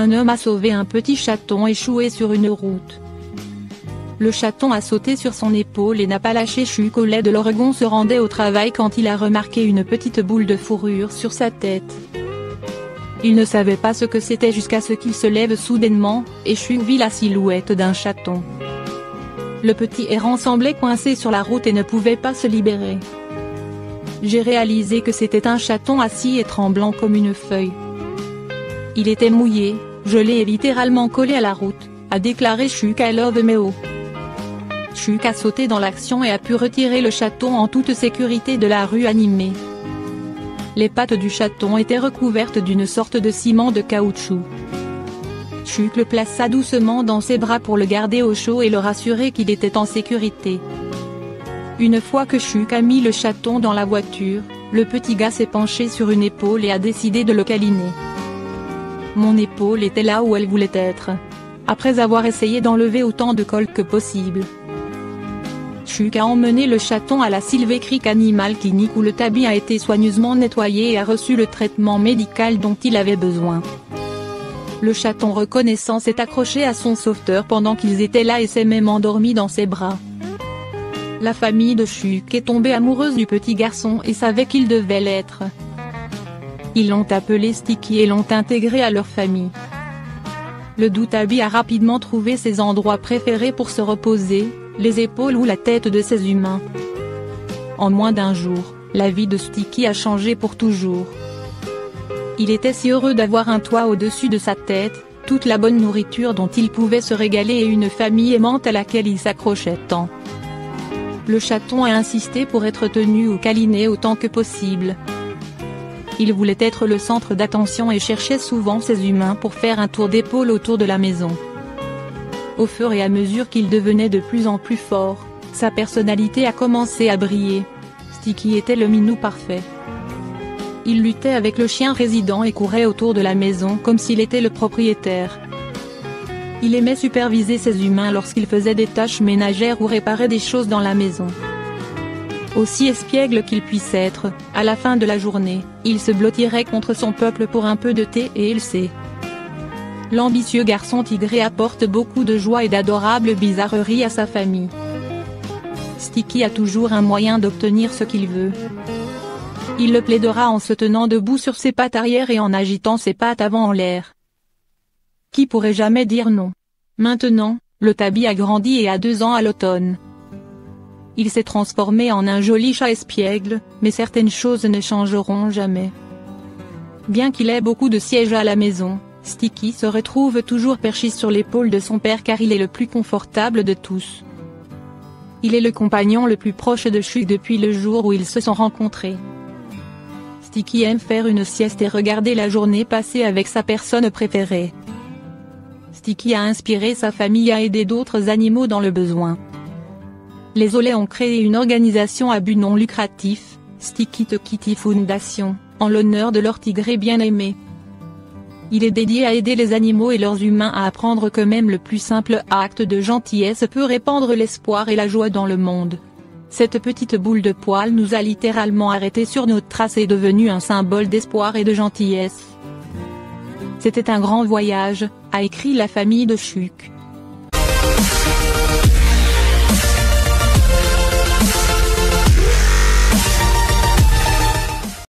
un homme a sauvé un petit chaton échoué sur une route. Le chaton a sauté sur son épaule et n'a pas lâché. Chuck au lait de l'Oregon se rendait au travail quand il a remarqué une petite boule de fourrure sur sa tête. Il ne savait pas ce que c'était jusqu'à ce qu'il se lève soudainement, et Chuck vit la silhouette d'un chaton. Le petit errant semblait coincé sur la route et ne pouvait pas se libérer. J'ai réalisé que c'était un chaton assis et tremblant comme une feuille. Il était mouillé, gelé et littéralement collé à la route, a déclaré Chuck I Love Meo. Chuck a sauté dans l'action et a pu retirer le chaton en toute sécurité de la rue animée. Les pattes du chaton étaient recouvertes d'une sorte de ciment de caoutchouc. Chuck le plaça doucement dans ses bras pour le garder au chaud et le rassurer qu'il était en sécurité. Une fois que Chuck a mis le chaton dans la voiture, le petit gars s'est penché sur une épaule et a décidé de le câliner. Mon épaule était là où elle voulait être. Après avoir essayé d'enlever autant de colle que possible. Chuck a emmené le chaton à la Silver Creek Animal Clinic où le tabi a été soigneusement nettoyé et a reçu le traitement médical dont il avait besoin. Le chaton reconnaissant s'est accroché à son sauveteur pendant qu'ils étaient là et s'est même endormi dans ses bras. La famille de Chuck est tombée amoureuse du petit garçon et savait qu'il devait l'être. Ils l'ont appelé Sticky et l'ont intégré à leur famille. Le doux tabi a rapidement trouvé ses endroits préférés pour se reposer, les épaules ou la tête de ses humains. En moins d'un jour, la vie de Sticky a changé pour toujours. Il était si heureux d'avoir un toit au-dessus de sa tête, toute la bonne nourriture dont il pouvait se régaler et une famille aimante à laquelle il s'accrochait tant. Le chaton a insisté pour être tenu ou câliné autant que possible. Il voulait être le centre d'attention et cherchait souvent ses humains pour faire un tour d'épaule autour de la maison. Au fur et à mesure qu'il devenait de plus en plus fort, sa personnalité a commencé à briller. Sticky était le minou parfait. Il luttait avec le chien résident et courait autour de la maison comme s'il était le propriétaire. Il aimait superviser ses humains lorsqu'ils faisaient des tâches ménagères ou réparaient des choses dans la maison. Aussi espiègle qu'il puisse être, à la fin de la journée, il se blottirait contre son peuple pour un peu de thé et il sait. L'ambitieux garçon tigré apporte beaucoup de joie et d'adorables bizarreries à sa famille. Sticky a toujours un moyen d'obtenir ce qu'il veut. Il le plaidera en se tenant debout sur ses pattes arrière et en agitant ses pattes avant en l'air. Qui pourrait jamais dire non? Maintenant, le tabi a grandi et a 2 ans à l'automne. Il s'est transformé en un joli chat espiègle, mais certaines choses ne changeront jamais. Bien qu'il ait beaucoup de sièges à la maison, Sticky se retrouve toujours perché sur l'épaule de son père car il est le plus confortable de tous. Il est le compagnon le plus proche de Chuck depuis le jour où ils se sont rencontrés. Sticky aime faire une sieste et regarder la journée passer avec sa personne préférée. Sticky a inspiré sa famille à aider d'autres animaux dans le besoin. Les Olets ont créé une organisation à but non lucratif, Sticky the Kitty Foundation, en l'honneur de leur tigré bien-aimé. Il est dédié à aider les animaux et leurs humains à apprendre que même le plus simple acte de gentillesse peut répandre l'espoir et la joie dans le monde. Cette petite boule de poil nous a littéralement arrêtés sur notre trace et est devenue un symbole d'espoir et de gentillesse. C'était un grand voyage, a écrit la famille de Chuck.